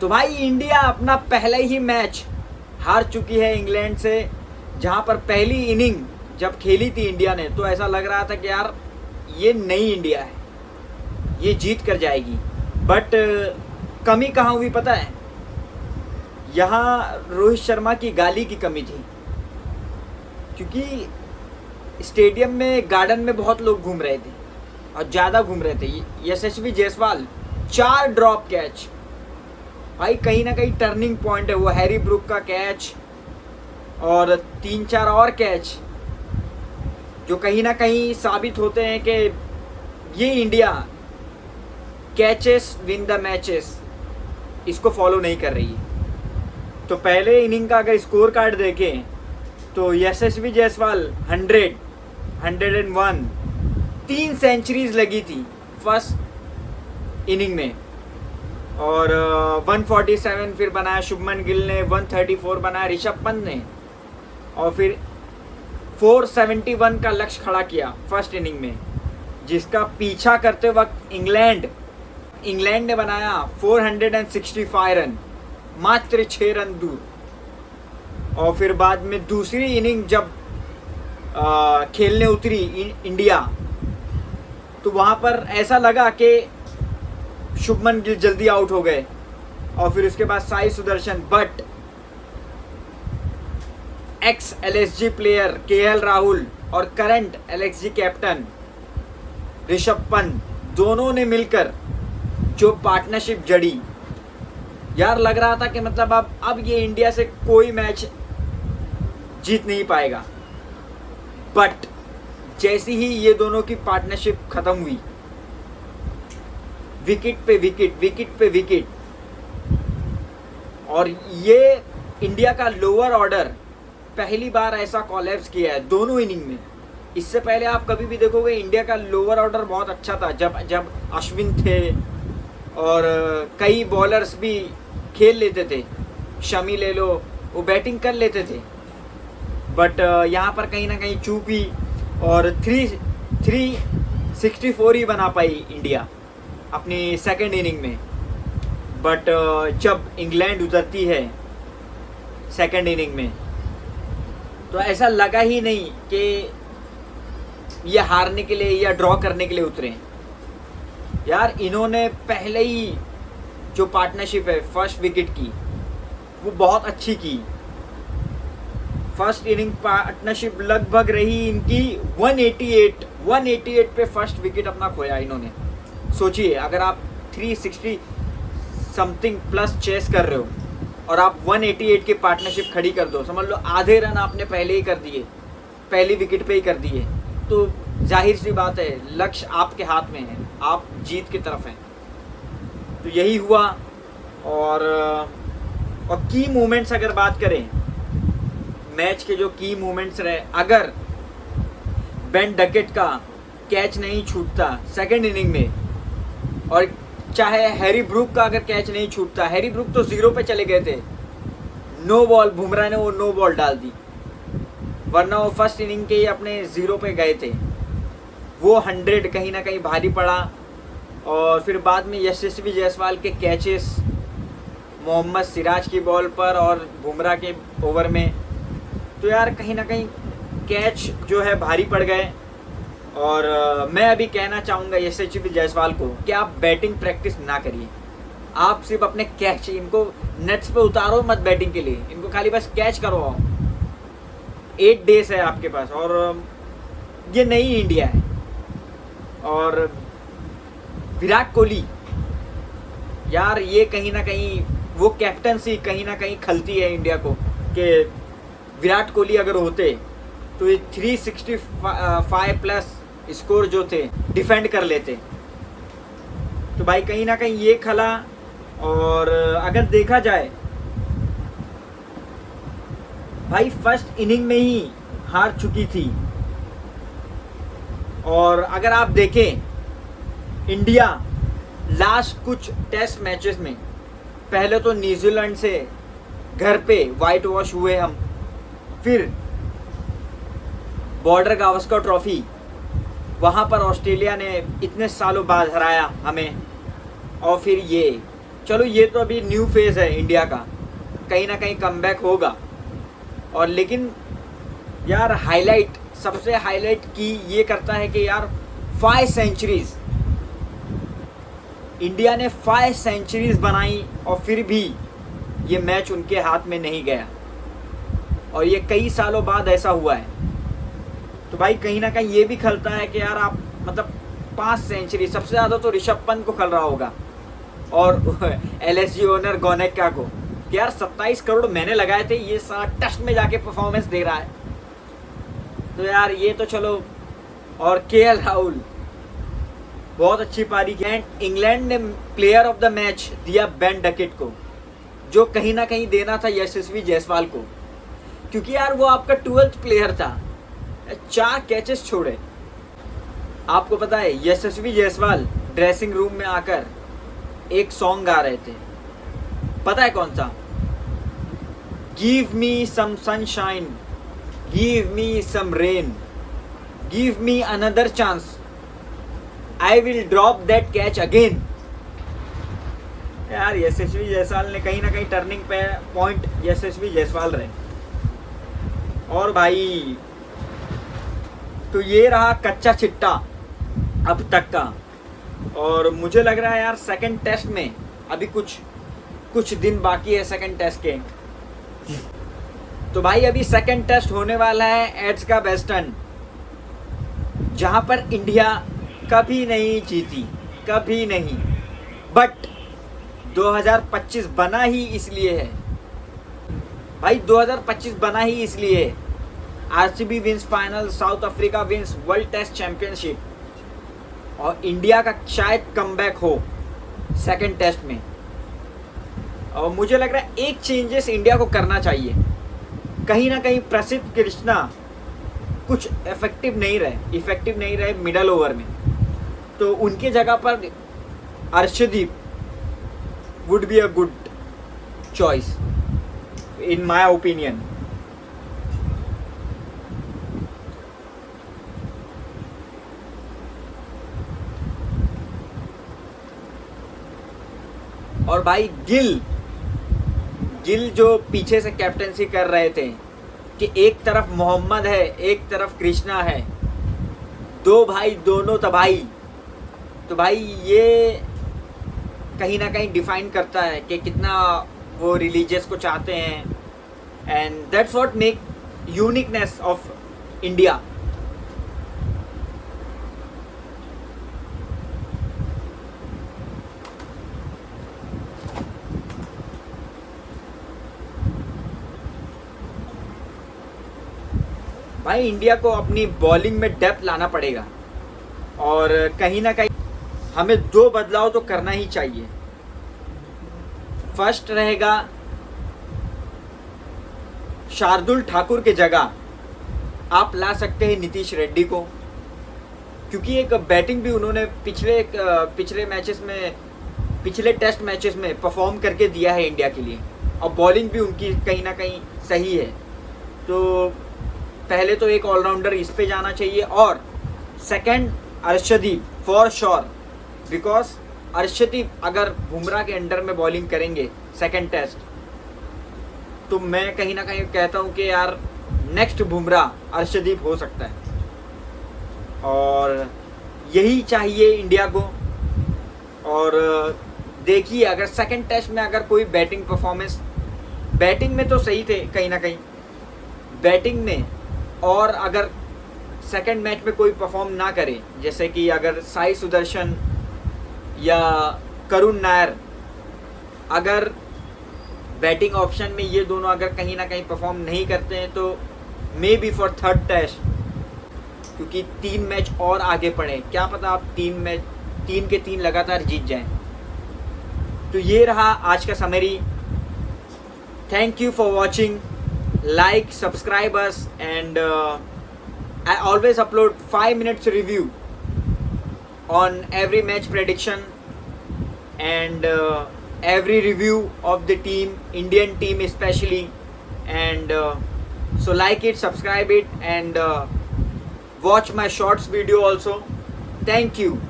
तो भाई इंडिया अपना पहला ही मैच हार चुकी है इंग्लैंड से, जहां पर पहली इनिंग जब खेली थी इंडिया ने तो ऐसा लग रहा था कि यार ये नई इंडिया है, ये जीत कर जाएगी। बट कमी कहाँ हुई पता है? यहाँ रोहित शर्मा की गाली की कमी थी, क्योंकि स्टेडियम में गार्डन में बहुत लोग घूम रहे थे और ज़्यादा घूम रहे थे। यशस्वी जायसवाल 4 ड्रॉप कैच, भाई कहीं ना कहीं टर्निंग पॉइंट है वो। हैरी ब्रूक का कैच और 3-4 और कैच जो कहीं ना कहीं साबित होते हैं कि ये India catches win the matches इसको फॉलो नहीं कर रही है। तो पहले इनिंग का अगर स्कोर कार्ड देखें तो यशस्वी जायसवाल 100, 101, 3 सेंचुरीज लगी थी फर्स्ट इनिंग में, और 147 फिर बनाया शुभमन गिल ने, 134 बनाया ऋषभ पंत ने, और फिर 471 का लक्ष्य खड़ा किया फर्स्ट इनिंग में, जिसका पीछा करते वक्त इंग्लैंड ने बनाया 465 रन, मात्र 6 रन दूर। और फिर बाद में दूसरी इनिंग जब खेलने उतरी इंडिया, तो वहाँ पर ऐसा लगा कि शुभमन गिल जल्दी आउट हो गए और फिर उसके बाद Sai Sudharsan, but ex LSG player KL Rahul और current LSG captain Rishabh Pant दोनों ने मिलकर जो पार्टनरशिप जड़ी, यार लग रहा था कि मतलब अब ये इंडिया से कोई मैच जीत नहीं पाएगा। बट जैसी ही ये दोनों की पार्टनरशिप खत्म हुई, विकेट पे विकेट, और ये इंडिया का लोअर ऑर्डर पहली बार ऐसा कोलैप्स किया है दोनों इनिंग में। इससे पहले आप कभी भी देखोगे इंडिया का लोअर ऑर्डर बहुत अच्छा था, जब अश्विन थे और कई बॉलर्स भी खेल लेते थे, शमी ले लो, वो बैटिंग कर लेते थे। बट यहाँ पर कहीं ना कहीं चूक हुई और 364 ही बना पाई इंडिया अपनी सेकंड इनिंग में। बट जब इंग्लैंड उतरती है सेकंड इनिंग में तो ऐसा लगा ही नहीं कि ये हारने के लिए या ड्रॉ करने के लिए उतरे। यार इन्होंने पहले ही जो पार्टनरशिप है फर्स्ट विकेट की वो बहुत अच्छी की। फर्स्ट इनिंग पार्टनरशिप लगभग रही इनकी 188 पे फर्स्ट विकेट अपना खोया इन्होंने। सोचिए अगर आप 360 समथिंग प्लस चेस कर रहे हो और आप 188 की पार्टनरशिप खड़ी कर दो, समझ लो आधे रन आपने पहले ही कर दिए, पहली विकेट पे ही कर दिए, तो जाहिर सी बात है लक्ष्य आपके हाथ में है, आप जीत की तरफ हैं। तो यही हुआ। और की मोमेंट्स अगर बात करें, मैच के जो की मोमेंट्स रहे, अगर बेन डकेट का कैच नहीं छूटता सेकंड इनिंग में, और चाहे हैरी ब्रूक का अगर कैच नहीं छूटता, हैरी ब्रूक तो 0 पे चले गए थे, नो बॉल, बुमराह ने वो नो बॉल डाल दी, वरना वो फर्स्ट इनिंग के ही अपने 0 पे गए थे। वो 100 कहीं ना कहीं भारी पड़ा। और फिर बाद में यशस्वी जायसवाल के कैचेस मोहम्मद सिराज की बॉल पर और बुमराह के ओवर में, तो यार कहीं ना कहीं कैच जो है भारी पड़ गए। और मैं अभी कहना चाहूँगा यशस्वी जायसवाल को कि आप बैटिंग प्रैक्टिस ना करिए, आप सिर्फ अपने कैच, इनको नेट्स पे उतारो मत बैटिंग के लिए, इनको खाली बस कैच करवाओ। 8 डेज है आपके पास और ये नई इंडिया है। और विराट कोहली, यार ये कहीं ना कहीं वो कैप्टनसी कहीं ना कहीं खलती है इंडिया को, कि विराट कोहली अगर होते तो ये 365 प्लस स्कोर जो थे डिफेंड कर लेते। तो भाई कहीं ना कहीं ये खला। और अगर देखा जाए भाई फर्स्ट इनिंग में ही हार चुकी थी। और अगर आप देखें इंडिया लास्ट कुछ टेस्ट मैचेस में, पहले तो न्यूजीलैंड से घर पे वाइट वॉश हुए हम, फिर बॉर्डर गावस्कर ट्रॉफी वहाँ पर ऑस्ट्रेलिया ने इतने सालों बाद हराया हमें, और फिर ये चलो ये तो अभी न्यू फेज़ है इंडिया का, कहीं ना कहीं कमबैक होगा। और लेकिन यार हाईलाइट, सबसे हाईलाइट की ये करता है कि यार 5 सेंचुरीज, इंडिया ने 5 सेंचुरीज बनाई और फिर भी ये मैच उनके हाथ में नहीं गया, और ये कई सालों बाद ऐसा हुआ है। तो भाई कहीं ना कहीं ये भी खलता है कि यार आप मतलब 5 सेंचुरी, सबसे ज़्यादा तो ऋषभ पंत को खल रहा होगा और LSG ओनर गोनेक्का को, कि यार 27 करोड़ मैंने लगाए थे, ये सारा टेस्ट में जाके परफॉर्मेंस दे रहा है। तो यार ये तो चलो। और KL राहुल बहुत अच्छी पारी की। एंड इंग्लैंड ने प्लेयर ऑफ द मैच दिया बेन डकेट को, जो कहीं ना कहीं देना था यशस्वी जायसवाल को, क्योंकि यार वो आपका 12th प्लेयर था, 4 कैचेस छोड़े। आपको पता है यशस्वी जायसवाल ड्रेसिंग रूम में आकर एक सॉन्ग गा रहे थे, पता है कौन सा? Give me some sunshine, give me some rain, give me another chance, I will drop that catch again. यार यशस्वी जायसवाल ने कहीं ना कहीं टर्निंग पे पॉइंट यशस्वी जायसवाल रहे। और भाई तो ये रहा कच्चा चिट्टा अब तक का, और मुझे लग रहा है यार सेकंड टेस्ट में अभी कुछ दिन बाकी है सेकंड टेस्ट के। तो भाई अभी सेकंड टेस्ट होने वाला है एड्स का वेस्टर्न, जहां पर इंडिया कभी नहीं जीती, कभी नहीं। बट 2025 बना ही इसलिए है भाई, 2025 बना ही इसलिए है। RCB wins final, South Africa wins world test championship, और इंडिया का शायद कमबैक हो सेकंड टेस्ट में। और मुझे लग रहा है एक चेंजेस इंडिया को करना चाहिए। कहीं ना कहीं प्रसिद्ध कृष्णा कुछ इफेक्टिव नहीं रहे मिडल ओवर में, तो उनके जगह पर Arshdeep would be a good choice in my opinion. और भाई गिल जो पीछे से कैप्टेंसी कर रहे थे कि एक तरफ मोहम्मद है, एक तरफ कृष्णा है, दो भाई दोनों तबाही। तो भाई ये कहीं ना कहीं डिफाइन करता है कि कितना वो रिलीजियस को चाहते हैं, and that's what make uniqueness of India. भाई इंडिया को अपनी बॉलिंग में डेप्थ लाना पड़ेगा, और कहीं ना कहीं हमें 2 बदलाव तो करना ही चाहिए। फर्स्ट रहेगा शार्दुल ठाकुर के जगह आप ला सकते हैं नीतीश रेड्डी को, क्योंकि एक बैटिंग भी उन्होंने पिछले टेस्ट मैचेस में परफॉर्म करके दिया है इंडिया के लिए, और बॉलिंग भी उनकी कहीं ना कहीं सही है। तो पहले तो एक ऑलराउंडर इस पे जाना चाहिए, और second Arshdeep for sure, because Arshdeep अगर बुमराह के अंडर में बॉलिंग करेंगे सेकंड टेस्ट, तो मैं कहीं ना कहीं कहता हूं कि यार नेक्स्ट बुमराह अर्शदीप हो सकता है, और यही चाहिए इंडिया को। और देखिए अगर सेकंड टेस्ट में अगर कोई बैटिंग परफॉर्मेंस, बैटिंग में तो सही थे कहीं ना कहीं बैटिंग में, और अगर सेकंड मैच में कोई परफॉर्म ना करे, जैसे कि अगर साई सुदर्शन या करुण नायर अगर बैटिंग ऑप्शन में ये दोनों अगर कहीं ना कहीं परफॉर्म नहीं करते हैं, तो maybe for third test, क्योंकि 3 मैच और आगे पड़े, क्या पता आप 3 के 3 लगातार जीत जाएं। तो ये रहा आज का summary. Thank you for watching, like, subscribe us, and I always upload 5 minutes review on every match prediction and every review of the team, Indian team especially, and so like it, subscribe it, and watch my shorts video also. Thank you.